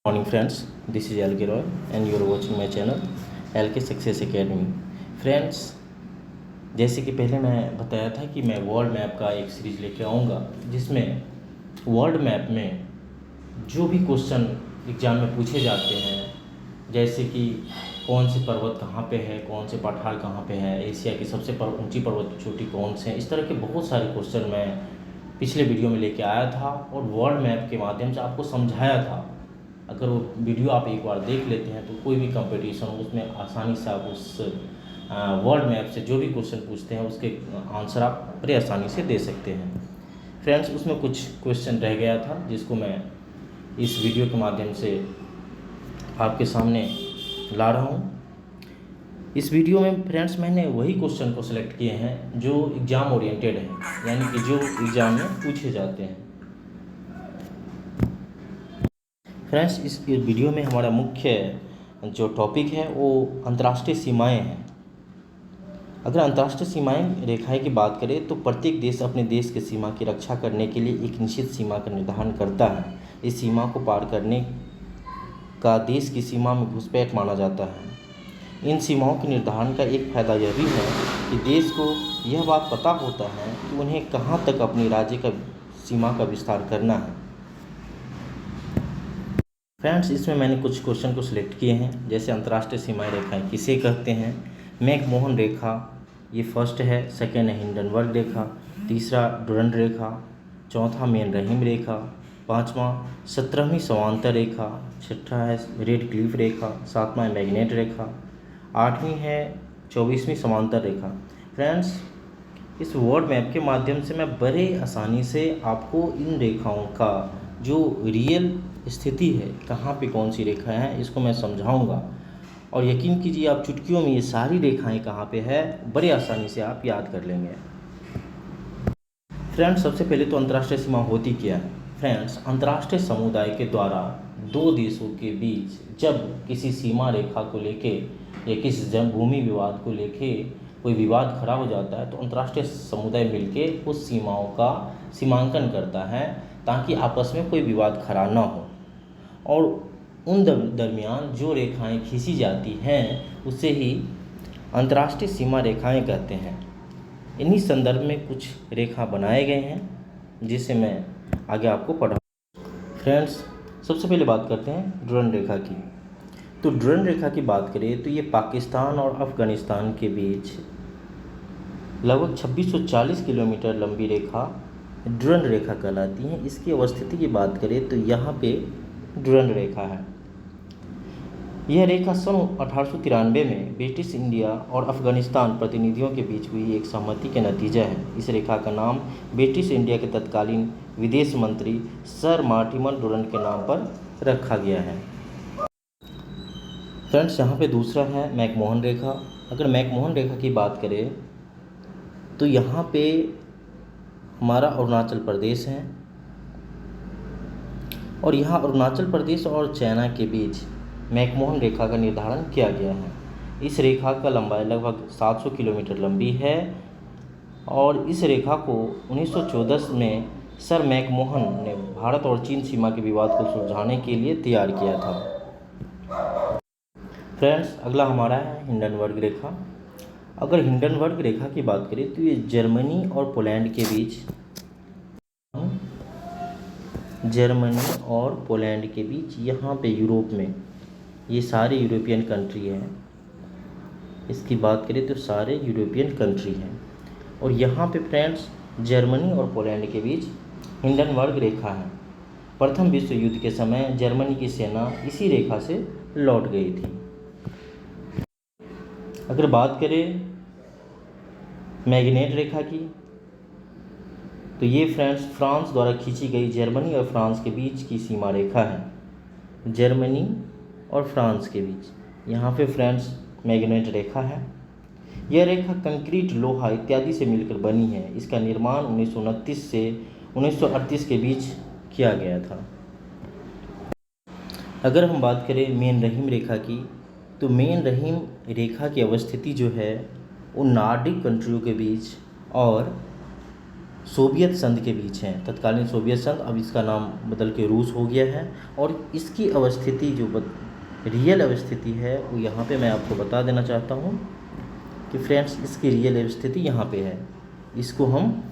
Morning friends, this is LK Roy and you are watching my channel LK Success Academy। Friends, जैसे कि पहले मैं बताया था कि मैं वर्ल्ड मैप का एक सीरीज़ लेके आऊँगा जिसमें वर्ल्ड मैप में जो भी क्वेश्चन एग्ज़ाम में पूछे जाते हैं, जैसे कि कौन से पर्वत कहाँ पे है, कौन से पठार कहाँ पे है, एशिया की सबसे ऊंची पर्वत चोटी कौन से हैं, इस तरह के बहुत सारे क्वेश्चन मैं पिछले वीडियो में लेके आया था और वर्ल्ड मैप के माध्यम से आपको समझाया था। अगर वो वीडियो आप एक बार देख लेते हैं तो कोई भी कंपटीशन हो उसमें आसानी से आप उस वर्ल्ड मैप से जो भी क्वेश्चन पूछते हैं उसके आंसर आप बड़े आसानी से दे सकते हैं। फ्रेंड्स, उसमें कुछ क्वेश्चन रह गया था जिसको मैं इस वीडियो के माध्यम से आपके सामने ला रहा हूँ। इस वीडियो में फ्रेंड्स मैंने वही क्वेश्चन को सिलेक्ट किए हैं जो एग्ज़ाम ओरिएंटेड हैं, यानी कि जो एग्ज़ाम में पूछे जाते हैं। फ्रेंड्स, इस वीडियो में हमारा मुख्य जो टॉपिक है वो अंतर्राष्ट्रीय सीमाएं हैं। अगर अंतर्राष्ट्रीय सीमाएं रेखाएं की बात करें तो प्रत्येक देश अपने देश की सीमा की रक्षा करने के लिए एक निश्चित सीमा का निर्धारण करता है। इस सीमा को पार करने का देश की सीमा में घुसपैठ माना जाता है। इन सीमाओं के निर्धारण का एक फ़ायदा यह भी है कि देश को यह बात पता होता है कि उन्हें कहाँ तक अपनी राज्य का सीमा का विस्तार करना है। फ्रेंड्स, इसमें मैंने कुछ क्वेश्चन को सिलेक्ट किए हैं, जैसे अंतर्राष्ट्रीय सीमाएं रेखाएं किसे कहते हैं। मैकमोहन रेखा ये फर्स्ट है, सेकेंड है हिंडनबर्ग रेखा, तीसरा डुरंड रेखा, चौथा मेन-रहीम रेखा, पांचवा 17वीं समांतर रेखा, छठा है रेड क्लिफ रेखा, सातवां है मैग्नेट रेखा, आठवीं है 24वीं समांतर रेखा। फ्रेंड्स, इस वर्ल्ड मैप के माध्यम से मैं बड़े आसानी से आपको इन रेखाओं का जो रियल स्थिति है, कहाँ पे कौन सी रेखा है, इसको मैं समझाऊंगा। और यकीन कीजिए आप चुटकियों में ये सारी रेखाएं कहाँ पे है बड़े आसानी से आप याद कर लेंगे। फ्रेंड्स, सबसे पहले तो अंतर्राष्ट्रीय सीमा होती क्या है। फ्रेंड्स, अंतर्राष्ट्रीय समुदाय के द्वारा दो देशों के बीच जब किसी सीमा रेखा को लेके या किसी भूमि विवाद को लेके कोई विवाद खड़ा हो जाता है तो अंतर्राष्ट्रीय समुदाय मिलके उस सीमाओं का सीमांकन करता है ताकि आपस में कोई विवाद खड़ा ना हो। और उन दरमियान जो रेखाएं खींची जाती हैं उसे ही अंतर्राष्ट्रीय सीमा रेखाएं कहते हैं। इन्हीं संदर्भ में कुछ रेखा बनाए गए हैं जिसे मैं आगे आपको पढ़ाऊँ। फ्रेंड्स, सबसे पहले बात करते हैं डुरंड रेखा की। तो डुरंड रेखा की बात करें तो ये पाकिस्तान और अफ़गानिस्तान के बीच लगभग 2640 किलोमीटर लंबी रेखा डुरंड रेखा कहलाती है। इसकी अवस्थिति की बात करें तो यहाँ पे डुरंड रेखा है। यह रेखा सन 1893 में ब्रिटिश इंडिया और अफ़गानिस्तान प्रतिनिधियों के बीच हुई एक सहमति के नतीजा है। इस रेखा का नाम ब्रिटिश इंडिया के तत्कालीन विदेश मंत्री सर मार्टिमन डुरंड के नाम पर रखा गया है। फ्रेंड्स, यहाँ पे दूसरा है मैकमोहन रेखा। अगर मैकमोहन रेखा की बात करें तो यहाँ पे हमारा अरुणाचल प्रदेश है और यहाँ अरुणाचल प्रदेश और चाइना के बीच मैकमोहन रेखा का निर्धारण किया गया है। इस रेखा का लंबाई लगभग 700 किलोमीटर लंबी है और इस रेखा को 1914 में सर मैकमोहन ने भारत और चीन सीमा के विवाद को सुलझाने के लिए तैयार किया था। फ्रेंड्स, अगला हमारा है हिंडनबर्ग रेखा। अगर हिंडनबर्ग रेखा की बात करें तो ये जर्मनी और पोलैंड के बीच यहाँ पे यूरोप में ये सारे यूरोपियन कंट्री हैं। इसकी बात करें तो सारे यूरोपियन कंट्री हैं और यहाँ पे फ्रेंड्स जर्मनी और पोलैंड के बीच हिंडनबर्ग रेखा है। प्रथम विश्व युद्ध के समय जर्मनी की सेना इसी रेखा से लौट गई थी। अगर बात करें मैग्नेट रेखा की तो ये फ्रेंड्स फ्रांस द्वारा खींची गई जर्मनी और फ्रांस के बीच की सीमा रेखा है। जर्मनी और फ्रांस के बीच यहाँ पे फ्रेंड्स मैग्नेट रेखा है। यह रेखा कंक्रीट, लोहा इत्यादि से मिलकर बनी है। इसका निर्माण 1929 से 1938 के बीच किया गया था। अगर हम बात करें मेन-रहीम रेखा की तो मेन-रहीम रेखा की अवस्थिति जो है वो नॉर्डिक कंट्रियों के बीच और सोवियत संघ के बीच हैं, तत्कालीन सोवियत संघ, अब इसका नाम बदल के रूस हो गया है। और इसकी अवस्थिति रियल अवस्थिति है वो यहाँ पे मैं आपको बता देना चाहता हूँ कि फ्रेंड्स इसकी रियल अवस्थिति यहाँ पे है। इसको हम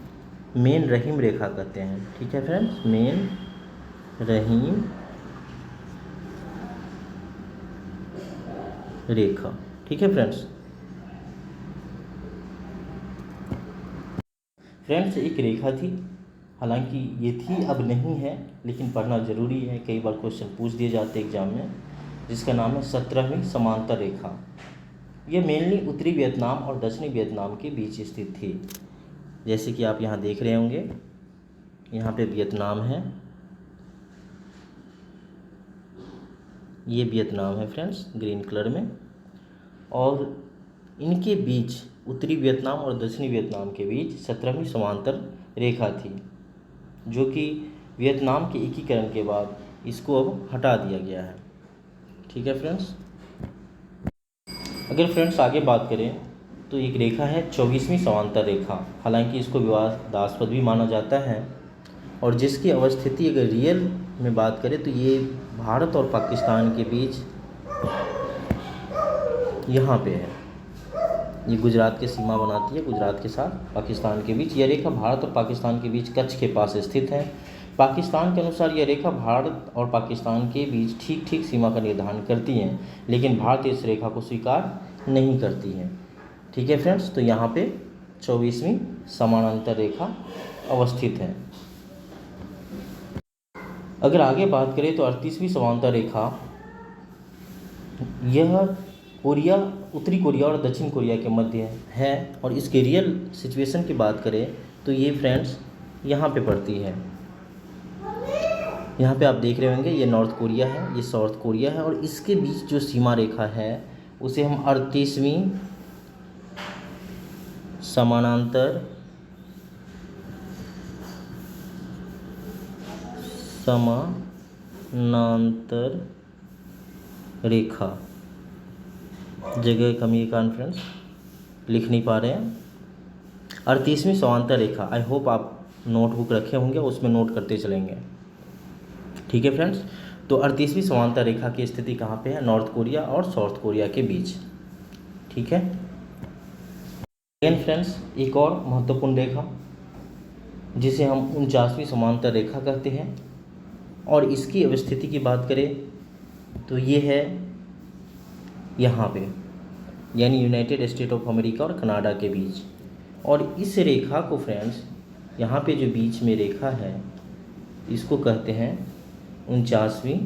मेन रहीम रेखा कहते हैं। ठीक है फ्रेंड्स, मेन रहीम रेखा। ठीक है फ्रेंड्स। फ्रेंड्स एक रेखा थी, हालांकि ये थी अब नहीं है, लेकिन पढ़ना ज़रूरी है, कई बार क्वेश्चन पूछ दिए जाते हैं एग्जाम में, जिसका नाम है 17वीं समांतर रेखा। ये मेनली उत्तरी वियतनाम और दक्षिणी वियतनाम के बीच स्थित थी। जैसे कि आप यहाँ देख रहे होंगे, यहाँ पे वियतनाम है, ये वियतनाम है फ्रेंड्स ग्रीन कलर में, और इनके बीच उत्तरी वियतनाम और दक्षिणी वियतनाम के बीच 17वीं समांतर रेखा थी, जो कि वियतनाम के एकीकरण के बाद इसको अब हटा दिया गया है। ठीक है फ्रेंड्स। अगर फ्रेंड्स आगे बात करें तो एक रेखा है 24वीं समांतर रेखा, हालांकि इसको विवादास्पद भी माना जाता है, और जिसकी अवस्थिति अगर रियल में बात करें तो ये भारत और पाकिस्तान के बीच यहाँ पे है। ये गुजरात की सीमा बनाती है, गुजरात के साथ पाकिस्तान के बीच। यह रेखा भारत और पाकिस्तान के बीच कच्छ के पास स्थित है। पाकिस्तान के अनुसार यह रेखा भारत और पाकिस्तान के बीच ठीक ठीक सीमा का निर्धारण करती है, लेकिन भारत इस रेखा को स्वीकार नहीं करती है। ठीक है फ्रेंड्स, तो यहाँ पे 24वीं समानांतर रेखा अवस्थित है। अगर आगे बात करें तो 38वीं समांतर रेखा, यह कोरिया, उत्तरी कोरिया और दक्षिण कोरिया के मध्य है, और इसके रियल सिचुएशन की बात करें तो ये फ्रेंड्स यहाँ पे पड़ती है। यहाँ पे आप देख रहे होंगे ये नॉर्थ कोरिया है, ये साउथ कोरिया है, और इसके बीच जो सीमा रेखा है उसे हम 38वीं समानांतर रेखा, जगह कमी के कारण फ्रेंड्स लिख नहीं पा रहे हैं, 38वीं समांतर रेखा। आई होप आप नोटबुक रखे होंगे, उसमें नोट करते चलेंगे। ठीक है फ्रेंड्स, तो 38वीं समांतर रेखा की स्थिति कहाँ पे है? नॉर्थ कोरिया और साउथ कोरिया के बीच। ठीक है। अगेन फ्रेंड्स एक और महत्वपूर्ण रेखा जिसे हम 49वीं समांतर रेखा कहते हैं, और इसकी अवस्थिति की बात करें तो ये है यहाँ पे, यानी यूनाइटेड स्टेट ऑफ अमेरिका और कनाडा के बीच। और इस रेखा को फ्रेंड्स, यहाँ पे जो बीच में रेखा है इसको कहते हैं 49वीं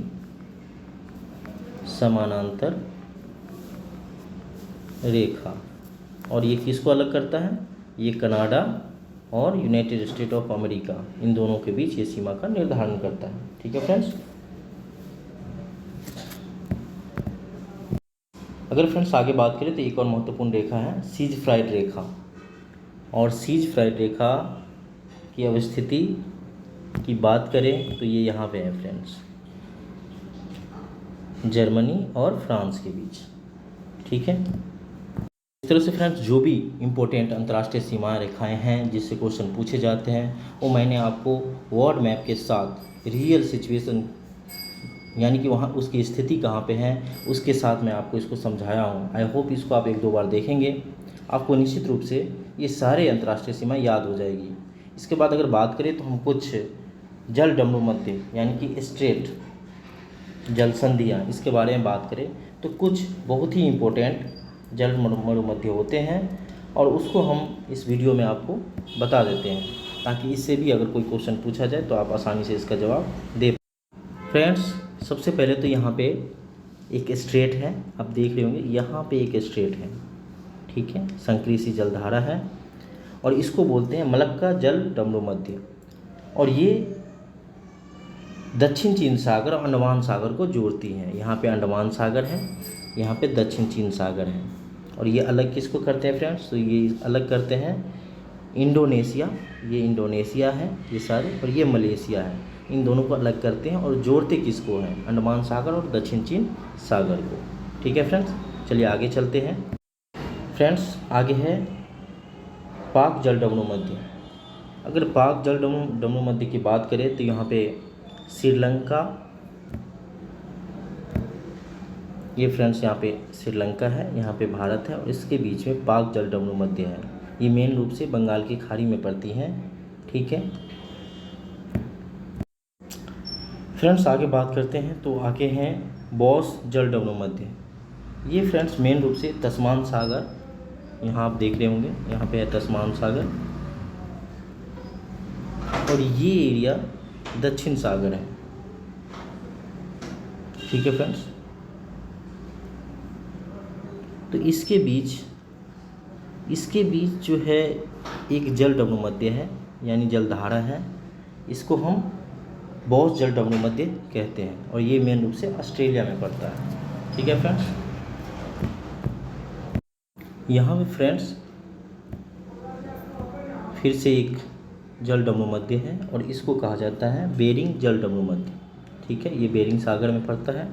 समानांतर रेखा। और ये किसको अलग करता है? ये कनाडा और यूनाइटेड स्टेट ऑफ अमेरिका, इन दोनों के बीच ये सीमा का निर्धारण करता है। ठीक है फ्रेंड्स। अगर फ्रेंड्स आगे बात करें तो एक और महत्वपूर्ण रेखा है सीज फ्राइड रेखा, और सीज फ्राइड रेखा की अवस्थिति की बात करें तो ये यहाँ पे है फ्रेंड्स, जर्मनी और फ्रांस के बीच। ठीक है। इस तरह से फ्रेंड्स जो भी इम्पोर्टेंट अंतर्राष्ट्रीय सीमा रेखाएं हैं जिससे क्वेश्चन पूछे जाते हैं, वो मैंने आपको वर्ल्ड मैप के साथ रियल सिचुएशन, यानी कि वहाँ उसकी स्थिति कहाँ पे है, उसके साथ मैं आपको इसको समझाया हूँ। आई होप इसको आप 1-2 बार देखेंगे, आपको निश्चित रूप से ये सारे अंतर्राष्ट्रीय सीमा याद हो जाएगी। इसके बाद अगर बात करें तो हम कुछ जल डमरू मध्य, यानी कि स्ट्रेट जल संधियाँ, इसके बारे में बात करें तो कुछ बहुत ही इम्पोर्टेंट जल मरुमध्य होते हैं, और उसको हम इस वीडियो में आपको बता देते हैं, ताकि इससे भी अगर कोई क्वेश्चन पूछा जाए तो आप आसानी से इसका जवाब दे। फ्रेंड्स सबसे पहले तो यहाँ पे एक स्ट्रेट है, आप देख रहे होंगे यहाँ पे एक स्ट्रेट है। ठीक है, संकरी सी जलधारा है, और इसको बोलते हैं मलक्का जल डमरू मध्य, और ये दक्षिण चीन सागर और अंडमान सागर को जोड़ती है। यहाँ पे अंडमान सागर है, यहाँ पे दक्षिण चीन सागर है, और ये अलग किसको करते हैं फ्रेंड्स? तो ये अलग करते हैं इंडोनेशिया, ये इंडोनेशिया है ये सारे, और ये मलेशिया है, इन दोनों को अलग करते हैं, और जोड़ते किसको हैं? अंडमान सागर और दक्षिण चीन सागर को। ठीक है फ्रेंड्स, चलिए आगे चलते हैं। फ्रेंड्स आगे है पाक जल डमरू मध्य, अगर पाक जल डमरू मध्य की बात करें तो यहाँ पे श्रीलंका, ये फ्रेंड्स यहाँ पे श्रीलंका है, यहाँ पे भारत है और इसके बीच में पाक जल डमरू मध्य है। ये मेन रूप से बंगाल की खाड़ी में पड़ती हैं। ठीक है फ्रेंड्स, आगे बात करते हैं तो आगे हैं बॉस जल डमरू मध्य। ये फ्रेंड्स मेन रूप से तस्मान सागर, यहाँ आप देख रहे होंगे, यहाँ पे है तस्मान सागर और ये एरिया दक्षिण सागर है। ठीक है फ्रेंड्स, तो इसके बीच जो है एक जल डमरू मध्य है, यानी जलधारा है। इसको हम बॉस जल डमरू मध्य कहते हैं और ये मेन रूप से ऑस्ट्रेलिया में पड़ता है। ठीक है फ्रेंड्स, यहाँ पे फ्रेंड्स फिर से एक जल डमरू मध्य है और इसको कहा जाता है बेरिंग जल डमरू मध्य। ठीक है, ये बेरिंग सागर में पड़ता है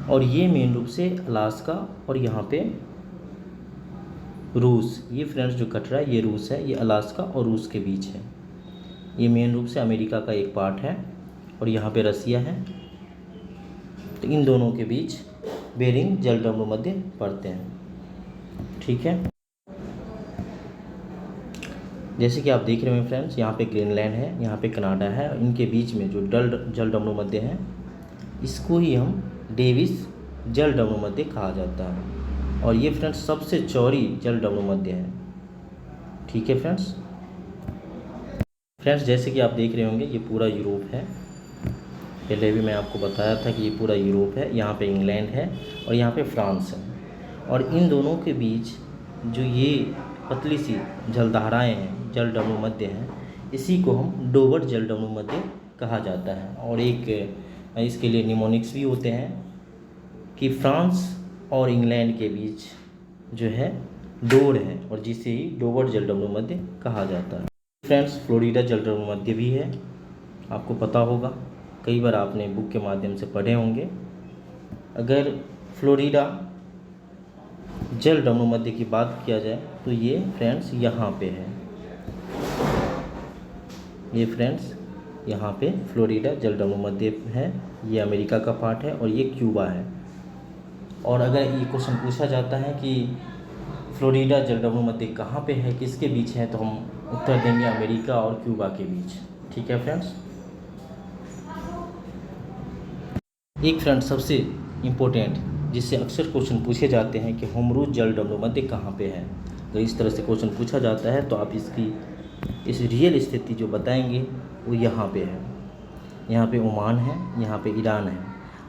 और ये मेन रूप से अलास्का और यहाँ पे रूस, ये फ्रेंड्स जो कट रहा है ये रूस है, ये अलास्का और रूस के बीच है। ये मेन रूप से अमेरिका का एक पार्ट है और यहाँ पे रसिया है। तो इन दोनों के बीच बेरिंग जल डमरू मध्य पड़ते हैं। ठीक है, जैसे कि आप देख रहे हैं फ्रेंड्स, यहाँ पे ग्रीनलैंड है, यहाँ पे कनाडा है और इनके बीच में जो जल डमरू मध्य है इसको ही हम डेविस जल डमरू मध्य कहा जाता है और ये फ्रेंड्स सबसे चौड़ी जल डमरू मध्य है। ठीक है फ्रेंड्स, जैसे कि आप देख रहे होंगे ये पूरा यूरोप है। पहले भी मैं आपको बताया था कि ये पूरा यूरोप है, यहाँ पे इंग्लैंड है और यहाँ पे फ्रांस है और इन दोनों के बीच जो ये पतली सी जलधाराएँ हैं, जल डमरू मध्य हैं, इसी को हम डोवर जल डमरू मध्य कहा जाता है। और एक इसके लिए निमोनिक्स भी होते हैं कि फ्रांस और इंग्लैंड के बीच जो है डोर है और जिसे ही डोवर जल डमरू मध्य कहा जाता है। फ्रेंड्स, फ्लोरिडा जल डमरू मध्य भी है, आपको पता होगा, कई बार आपने बुक के माध्यम से पढ़े होंगे। अगर फ्लोरिडा जल डमरू मध्य की बात किया जाए तो ये फ्रेंड्स यहाँ पे है, ये फ्रेंड्स यहाँ पे फ्लोरिडा जल डमरू मध्य है, ये अमेरिका का पार्ट है और ये क्यूबा है। और अगर ये क्वेश्चन पूछा जाता है कि फ्लोरिडा जल डमरू मध्य कहाँ पे है, किसके बीच है, तो हम उत्तर देंगे अमेरिका और क्यूबा के बीच। ठीक है फ्रेंड्स, एक फ्रेंड्स सबसे इम्पोर्टेंट जिससे अक्सर क्वेश्चन पूछे जाते हैं कि होमरूज जल डमरू मध्य कहाँ पे है। अगर इस तरह से क्वेश्चन पूछा जाता है तो आप इस रियल स्थिति जो बताएंगे वो यहाँ पे है, यहाँ पे ओमान है, यहाँ पे ईरान है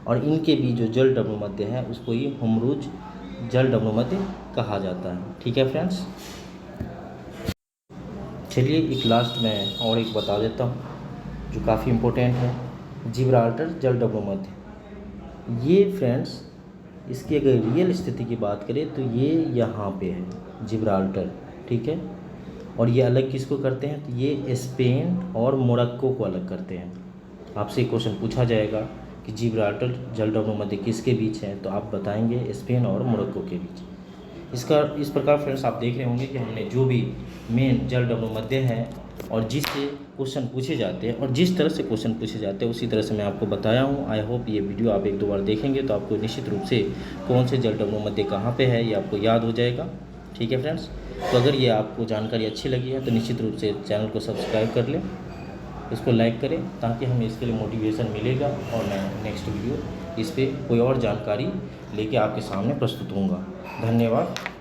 और इनके बीच जो जल डमरू मध्य है उसको ही होमरूज जल डमरू मध्य कहा जाता है। ठीक है फ्रेंड्स, चलिए एक लास्ट में और एक बता देता हूँ जो काफ़ी इम्पोर्टेंट है, जिब्राल्टर जल डमरू मध्य। ये फ्रेंड्स इसकी अगर रियल स्थिति की बात करें तो ये यहाँ पे है जिब्राल्टर। ठीक है, और ये अलग किसको करते हैं, तो ये स्पेन और मोरक्को को अलग करते हैं। आपसे क्वेश्चन पूछा जाएगा कि जिब्राल्टर जल डमरू मध्य किसके बीच है, तो आप बताएंगे स्पेन और मोरक्को के बीच। इस प्रकार फ्रेंड्स आप देख रहे होंगे कि हमने जो भी मेन जल डमरू मध्य है और जिससे क्वेश्चन पूछे जाते हैं और जिस तरह से क्वेश्चन पूछे जाते हैं उसी तरह से मैं आपको बताया हूँ। आई होप ये वीडियो आप एक दो बार देखेंगे तो आपको निश्चित रूप से कौन से जल डमरू मध्य कहाँ पे है ये आपको याद हो जाएगा। ठीक है फ्रेंड्स, तो अगर ये आपको जानकारी अच्छी लगी है तो निश्चित रूप से चैनल को सब्सक्राइब कर लें, इसको लाइक करें ताकि हमें इसके लिए मोटिवेशन मिलेगा और मैं नेक्स्ट वीडियो इस पर कोई और जानकारी लेके आपके सामने प्रस्तुत होऊंगा। धन्यवाद।